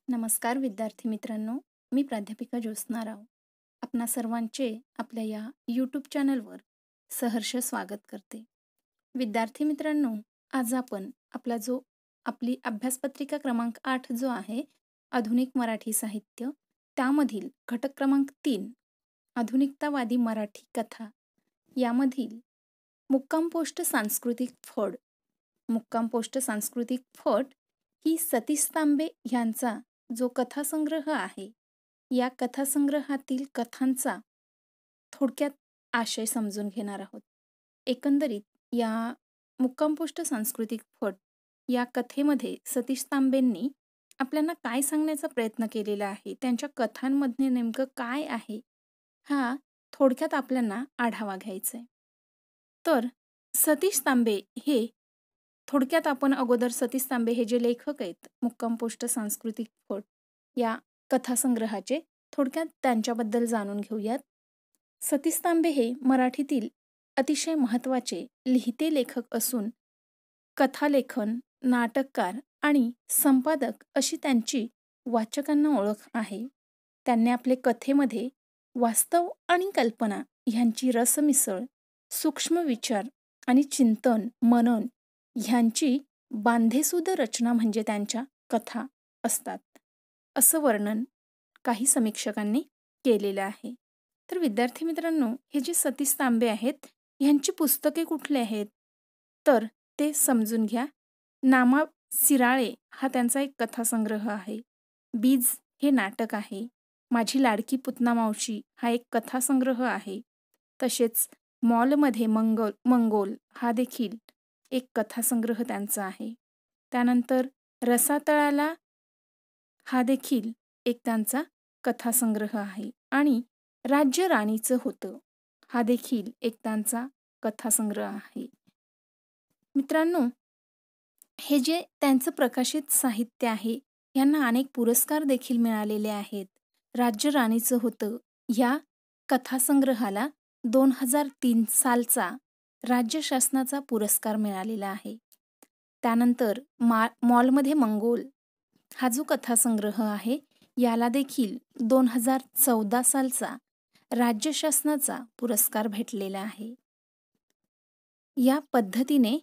नमस्कार विद्यार्थी मित्रांनो, मी प्राध्यापिका ज्योत्स्ना राव. आपणा सर्वांचे आपल्या या यूट्यूब चॅनलवर सहर्ष स्वागत करते. विद्यार्थी मित्रांनो, आज आपण आपली अभ्यासपत्रिका क्रमांक 8 जो आहे, आधुनिक मराठी साहित्य, त्यामधील घटक क्रमांक 3 आधुनिकतावादी मराठी कथा यामधील मुक्काम पोस्ट सांस्कृतिक फड. मुक्काम पोस्ट सांस्कृतिक फड ही सतीश तांबे यांचा जो कथासंग्रह आहे, या कथासंग्रहातील कथांचा थोडक्यात आशय समजून घेणार आहोत. एकंदरीत या मुक्काम पोस्ट सांस्कृतिक फड या कथेमध्ये सतीश तांबेंनी आपल्याला काय सांगण्याचा प्रयत्न केलेला आहे, त्यांच्या कथांमध्ये नेमकं काय आहे, हा थोडक्यात आपल्याला आढावा घ्यायचा आहे. तर सतीश तांबे हे थोडक्यात आपण अगोदर सतीश तांबे हे जे लेखक आहेत, मुक्काम पोस्ट सांस्कृतिक फड या कथासंग्रहाचे थोडक्यात त्यांच्याबद्दल जाणून घेऊयात. सतीश तांबे हे मराठीतील अतिशय महत्त्वाचे लिहिते लेखक असून कथालेखन, नाटककार आणि संपादक अशी त्यांची वाचकांना ओळख आहे. त्यांनी आपले कथेमध्ये वास्तव आणि कल्पना ह्यांची रसमिसळ, सूक्ष्म विचार आणि चिंतन, मनन ह्यांची बांधेसूद रचना म्हणजे त्यांच्या कथा असतात, असं वर्णन काही समीक्षकांनी केलेलं आहे. तर विद्यार्थी मित्रांनो, हे जे सतीश तांबे आहेत, ह्यांची पुस्तके कुठली आहेत, तर ते समजून घ्या. नामा सिराळे हा त्यांचा एक कथासंग्रह आहे. बीज हे नाटक आहे. माझी लाडकी पुतना मावशी हा एक कथासंग्रह आहे. तसेच मॉलमध्ये मंगोल हा देखील एक कथासंग्रह त्यांचा आहे. त्यानंतर रसातळाला हा देखील एक त्यांचा कथासंग्रह आहे. आणि राज्य राणीचं होतं हा देखील एक त्यांचा कथासंग्रह आहे. मित्रांनो, हे जे त्यांचं प्रकाशित साहित्य आहे, यांना अनेक पुरस्कार देखील मिळालेले आहेत. राज्य राणीचं होतं या कथासंग्रहाला 2003 सालचा राज्य शासनाचा पुरस्कार मिळालेला आहे. त्यानंतर मॉलमध्ये मंगोल हा जो कथासंग्रह आहे, याला देखील 2014 सालचा राज्य शासनाचा पुरस्कार भेटलेला आहे. या पद्धतीने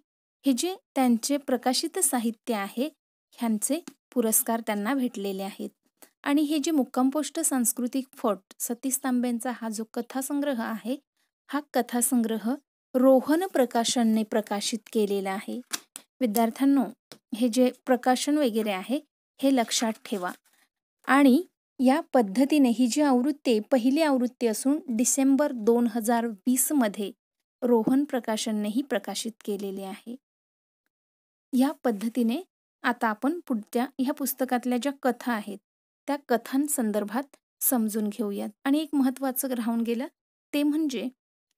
हे जे त्यांचे प्रकाशित साहित्य आहे, ह्यांचे पुरस्कार त्यांना भेटलेले आहेत. आणि हे जे मुक्काम पोस्ट सांस्कृतिक फड सतीश तांबेंचा हा जो कथासंग्रह आहे, हा कथासंग्रह रोहन प्रकाशनने प्रकाशित केलेला आहे. विद्यार्थ्यांनो, हे जे प्रकाशन वगैरे आहे, हे लक्षात ठेवा. आणि या पद्धतीने ही जी आवृत्ती पहिली आवृत्ती असून डिसेंबर 2020 मध्ये रोहन प्रकाशननेही प्रकाशित केलेले आहे. या पद्धतीने आता आपण पुढच्या ह्या पुस्तकातल्या ज्या कथा आहेत, त्या कथांसंदर्भात समजून घेऊयात. आणि एक महत्त्वाचं राहून गेलं ते म्हणजे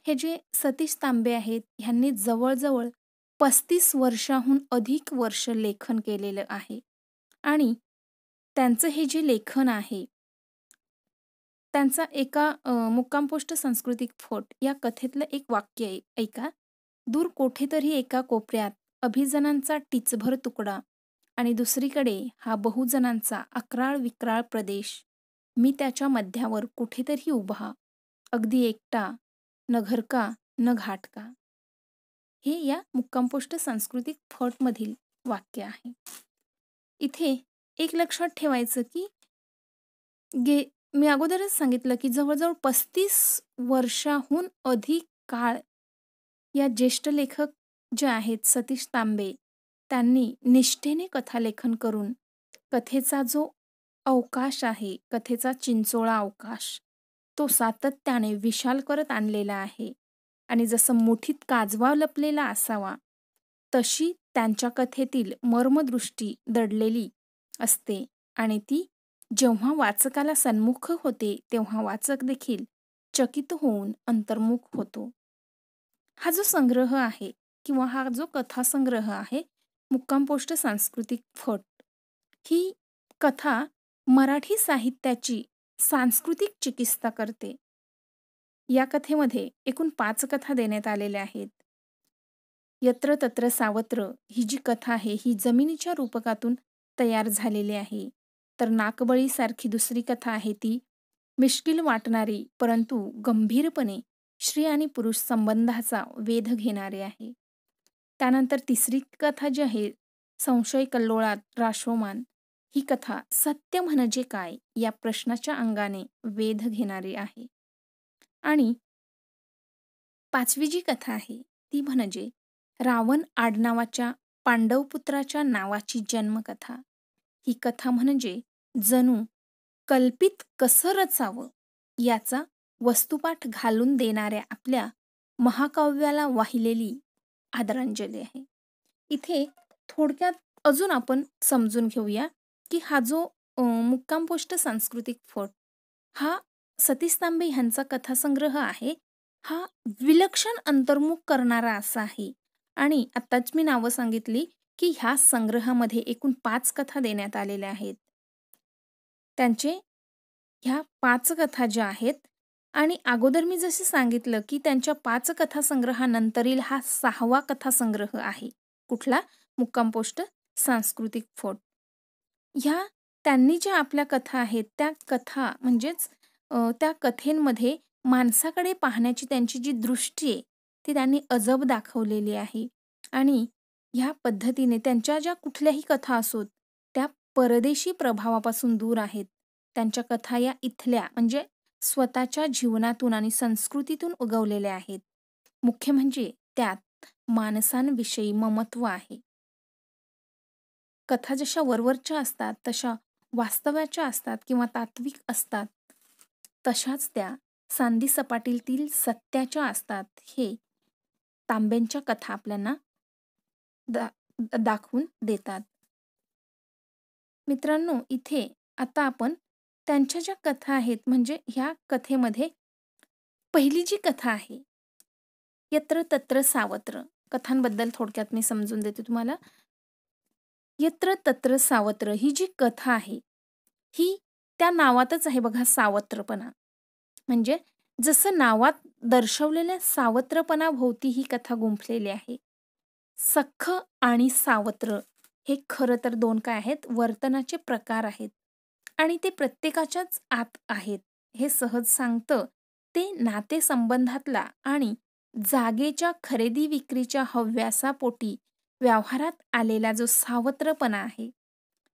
हे जे सतीश तांबे आहेत, ह्यांनी जवळजवळ 35 वर्षाहून अधिक वर्ष लेखन केलेलं आहे. आणि त्यांचं हे जे लेखन आहे, त्यांचा एका मुक्काम पोस्ट सांस्कृतिक फड या कथेतलं एक वाक्य आहे, ऐका. दूर कोठेतरी एका कोपऱ्यात अभिजनांचा टिचभर तुकडा आणि दुसरीकडे हा बहुजनांचा अक्राळ विक्राळ प्रदेश. मी त्याच्या मध्यावर कुठेतरी उभा, अगदी एकटा, न घरका न घाटका. हे या मुक्काम पोस्ट सांस्कृतिक फडमधील वाक्य आहे. इथे एक लक्षात ठेवायचं की मी अगोदरच सांगितलं की जवळजवळ 35 वर्षाहून अधिक काळ या ज्येष्ठ लेखक जे आहेत सतीश तांबे, त्यांनी निष्ठेने कथालेखन करून कथेचा जो अवकाश आहे, कथेचा चिंचोळा अवकाश, तो सातत्याने विशाल करत आणलेला आहे. आणि जसं मुठीत काजवा लपलेला असावा, तशी त्यांच्या कथेतील मर्मदृष्टी दडलेली असते. आणि ती जेव्हा वाचकाला सन्मुख होते, तेव्हा वाचक देखील चकित होऊन अंतर्मुख होतो. हा जो संग्रह आहे किंवा हा जो कथासंग्रह आहे, मुक्काम पोस्ट सांस्कृतिक फड, ही कथा मराठी साहित्याची सांस्कृतिक चिकित्सा करते. या कथेमध्ये एकूण 5 कथा देण्यात आलेल्या आहेत. यत्र तत्र सावत्र ही जी कथा आहे, ही जमिनीच्या रूपकातून तयार झालेली आहे. तर नाकबळीसारखी दुसरी कथा आहे ती मिश्किल वाटणारी परंतु गंभीरपणे स्त्री आणि पुरुष संबंधाचा वेध घेणारी आहे. त्यानंतर तिसरी कथा जी आहे संशय कल्लोळात राशोमान, ही कथा सत्य म्हणजे काय या प्रश्नाच्या अंगाने वेध घेणारी आहे. आणि पाचवी जी कथा आहे ती म्हणजे रावण आडनावाच्या पांडवपुत्राच्या नावाची जन्मकथा. ही कथा म्हणजे जणू कल्पित कसं रचावं याचा वस्तुपाठ घालून देणाऱ्या आपल्या महाकाव्याला वाहिलेली आदरांजली आहे. इथे थोडक्यात अजून आपण समजून घेऊया की हा जो मुक्काम पोस्ट सांस्कृतिक फट हा सतीश तांबे ह्यांचा कथासंग्रह आहे. हा विलक्षण अंतर्मुख करणारा असा आहे. आणि आत्ताच मी नावं सांगितली की ह्या संग्रहामध्ये एकूण 5 कथा देण्यात आलेल्या आहेत. त्यांचे ह्या 5 कथा ज्या आहेत आणि अगोदर मी जसे सांगितलं की त्यांच्या 5 कथासंग्रहानंतरील हा 6वा कथासंग्रह आहे. कुठला? मुक्काम पोस्ट सांस्कृतिक फट. ह्या त्यांनी ज्या आपल्या कथा आहेत त्या कथा म्हणजेच त्या कथेंमध्ये माणसाकडे पाहण्याची त्यांची जी दृष्टी आहे ती त्यांनी अजब दाखवलेली आहे. आणि ह्या पद्धतीने त्यांच्या ज्या कुठल्याही कथा असोत त्या परदेशी प्रभावापासून दूर आहेत. त्यांच्या कथा या इथल्या म्हणजे स्वतःच्या जीवनातून आणि संस्कृतीतून उगवलेल्या आहेत. मुख्य म्हणजे त्यात माणसांविषयी ममत्व आहे. कथा जशा वरवरच्या असतात तशा वास्तव्याच्या असतात किंवा तात्विक असतात, तशाच त्या सांदी सपाटीतील सत्याच्या असतात. हे तांब्यांच्या कथा आपल्याला दाखवून देतात. मित्रांनो, इथे आता आपण त्यांच्या ज्या कथा आहेत म्हणजे ह्या कथेमध्ये पहिली जी कथा आहे यत्र तत्र सावत्र, कथांबद्दल थोडक्यात मी समजून देते तुम्हाला. यत्र तत्र सावत्र ही जी कथा आहे ही त्या नावातच आहे बघा, सावत्रपणा. म्हणजे जसं नावात दर्शवलेल्या सावत्रपणाभोवती ही कथा गुंफलेली आहे. सख्ख आणि सावत्र हे खरं तर 2 काय आहेत? वर्तनाचे प्रकार आहेत आणि ते प्रत्येकाच्याच आत आहेत. हे सहज सांगतं ते नातेसंबंधातला आणि जागेच्या खरेदी विक्रीच्या हव्यासापोटी व्यवहारात आलेला जो सावत्रपणा आहे,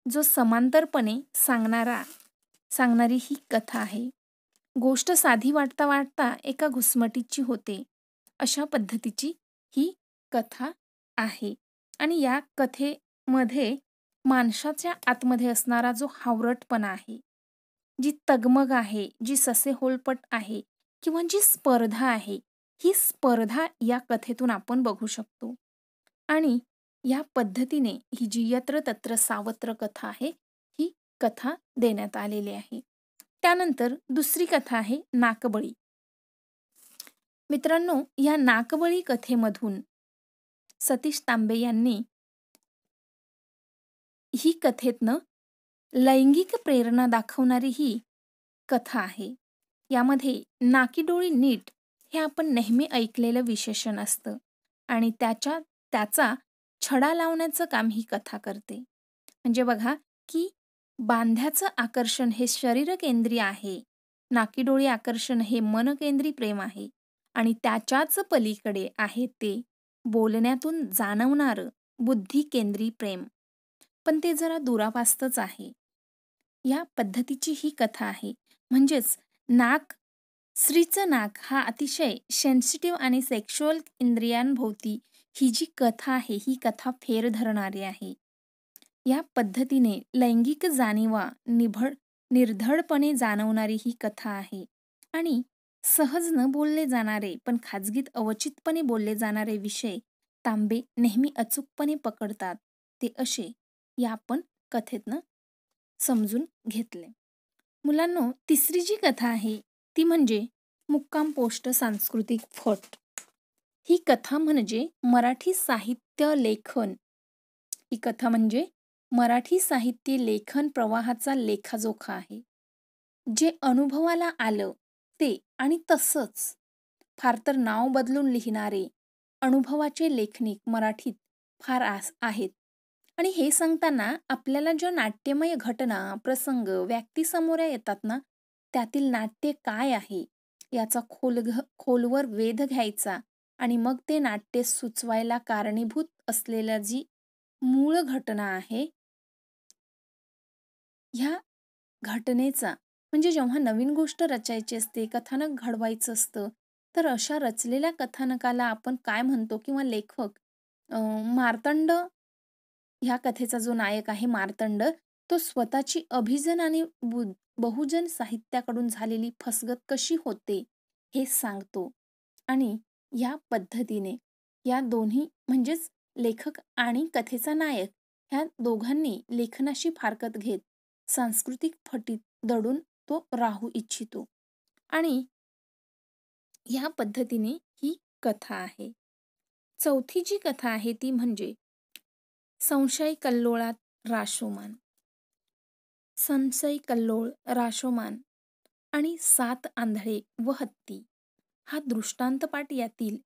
जो समांतरपणे सांगणारी ही कथा आहे. गोष्ट साधी वाटता वाटता एका घुसमटीची होते, अशा पद्धतीची ही कथा आहे. आणि या कथेमध्ये माणसाच्या आतमध्ये असणारा जो हावरटपणा आहे, जी तगमग आहे, जी ससेहोलपट आहे किंवा जी स्पर्धा आहे, ही स्पर्धा या कथेतून आपण बघू शकतो. आणि या पद्धतीने ही जी यत्र तत्र सावत्र कथा आहे ही कथा देण्यात आलेली आहे. त्यानंतर दुसरी कथा आहे नाकबळी. मित्रांनो, या नाकबळी कथेमधून सतीश तांबे यांनी ही कथेतनं लैंगिक प्रेरणा दाखवणारी ही कथा आहे. यामध्ये नाकी डोळी नीट हे आपण नेहमी ऐकलेलं विशेषण असतं आणि त्याचा छडा लावण्याचं काम ही कथा करते. म्हणजे बघा की बांध्याचं आकर्षण हे शरीरकेंद्री आहे, नाकी डोळी आकर्षण हे मनकेंद्री प्रेम आहे आणि त्याच्याच पलीकडे आहे ते बोलण्यातून जाणवणारं बुद्धिकेंद्री प्रेम, पण ते जरा दुरापास्तच आहे. या पद्धतीची ही कथा आहे. म्हणजेच स्त्रीचं नाक हा अतिशय सेन्सिटिव्ह आणि सेक्शुअल इंद्रियांभोवती ही जी कथा आहे ही कथा फेर धरणारी आहे. या पद्धतीने लैंगिक जाणीवा निर्धडपणे जाणवणारी ही कथा आहे आणि सहज न बोलले जाणारे पण खाजगीत अवचितपणे बोलले जाणारे विषय तांबे नेहमी अचूकपणे पकडतात. ते असे या आपण कथेतनं समजून घेतले. मुलांनो, तिसरी जी कथा आहे ती म्हणजे मुक्काम पोस्ट सांस्कृतिक फट. ही कथा म्हणजे मराठी साहित्य लेखन. ही कथा म्हणजे मराठी साहित्य लेखन प्रवाहाचा लेखाजोखा आहे. जे अनुभवाला आलं ते आणि तसंच फार तर नाव बदलून लिहिणारे अनुभवाचे लेखनिक मराठीत फार आहेत. आणि हे सांगताना आपल्याला ज्या नाट्यमय घटना, प्रसंग, व्यक्ती समोर येतात ना, त्यातील नाट्य काय आहे याचा खोलवर वेध घ्यायचा आणि मग ते नाट्य सुचवायला कारणीभूत असलेल्या जी मूळ घटना आहे, ह्या घटनेचा म्हणजे जेव्हा नवीन गोष्ट रचायची असते, कथानक घडवायचं असतं, तर अशा रचलेल्या कथानकाला आपण काय म्हणतो किंवा लेखक मार्तंड ह्या कथेचा जो नायक आहे मार्तंड, तो स्वतःची अभिजन आणि बहुजन साहित्याकडून झालेली फसगत कशी होते, हे सांगतो. आणि या पद्धतीने या दोन्ही म्हणजेच लेखक आणि कथेचा नायक ह्या दोघांनी लेखनाशी फारकत घेत सांस्कृतिक फटीत दडून तो राहू इच्छितो. आणि ह्या पद्धतीने ही कथा आहे. चौथी जी कथा आहे ती म्हणजे संशय कल्लोळात राशोमान. संशय कल्लोळ, राशोमान आणि 7 आंधळे व हत्ती हा दृष्टांतपाठ यातील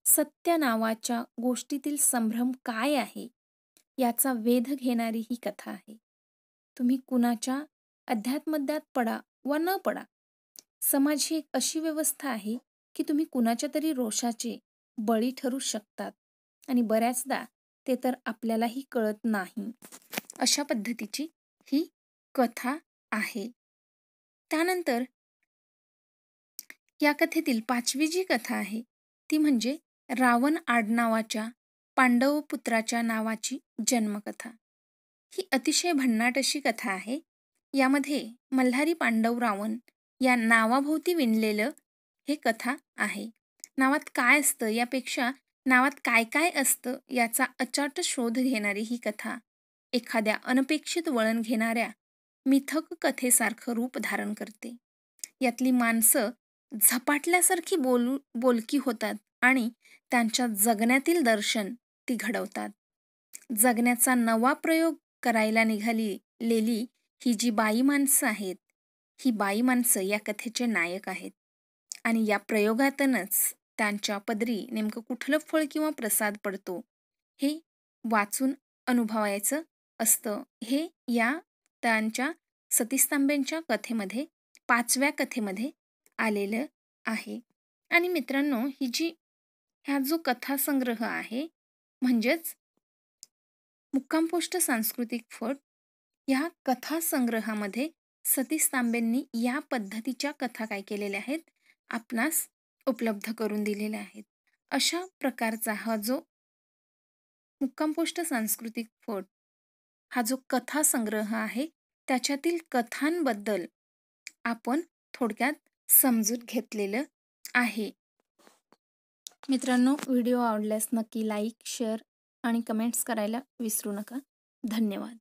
सत्य नावाच्या गोष्टीतील संभ्रम काय आहे याचा वेध घेणारी ही कथा आहे. तुम्ही कुणाच्या अध्यात्मध्यात पडा वा न पडा, समाज ही एक अशी व्यवस्था आहे की तुम्ही कुणाच्या तरी रोषाचे बळी ठरू शकतात आणि बऱ्याचदा ते तर आपल्यालाही कळत नाही. अशा पद्धतीची ही कथा आहे. त्यानंतर या कथेतील 5वी जी कथा आहे ती म्हणजे रावण आडनावाच्या पांडवपुत्राच्या नावाची जन्मकथा. ही अतिशय भन्नाट अशी कथा आहे. यामध्ये मल्हारी पांडव रावण या नावाभोवती विणलेलं हे कथा आहे. नावात काय असतं यापेक्षा नावात काय काय असतं याचा अचाट शोध घेणारी ही कथा एखाद्या अनपेक्षित वळण घेणाऱ्या मिथक कथेसारखं रूप धारण करते. यातली माणसं झपाटल्यासारखी बोलकी होतात आणि त्यांच्या जगण्यातील दर्शन ती घडवतात. जगण्याचा नवा प्रयोग करायला निघालेली ही जी बाई माणसं आहेत, ही बाई माणसं या कथेचे नायक आहेत. आणि या प्रयोगातूनच त्यांच्या पदरी नेमकं कुठलं फळ किंवा प्रसाद पडतो हे वाचून अनुभवायचं असतं. हे या त्यांच्या सतीस्तांबेंच्या कथेमध्ये 5व्या कथेमध्ये आलेलं आहे. आणि मित्रांनो, ह्या जो कथासंग्रह आहे म्हणजेच मुक्कामपोस्ट सांस्कृतिक फट, ह्या कथासंग्रहामध्ये सतीश तांबेंनी या पद्धतीच्या कथा काय केलेल्या आहेत, आपणास उपलब्ध करून दिलेल्या आहेत. अशा प्रकारचा हा जो मुक्कामपोस्ट सांस्कृतिक फट हा जो कथासंग्रह आहे त्याच्यातील कथांबद्दल आपण थोडक्यात समजून घेतलेलं आहे. मित्रांनो, व्हिडिओ आवडल्यास नक्की लाईक, शेअर आणि कमेंट्स करायला विसरू नका. धन्यवाद.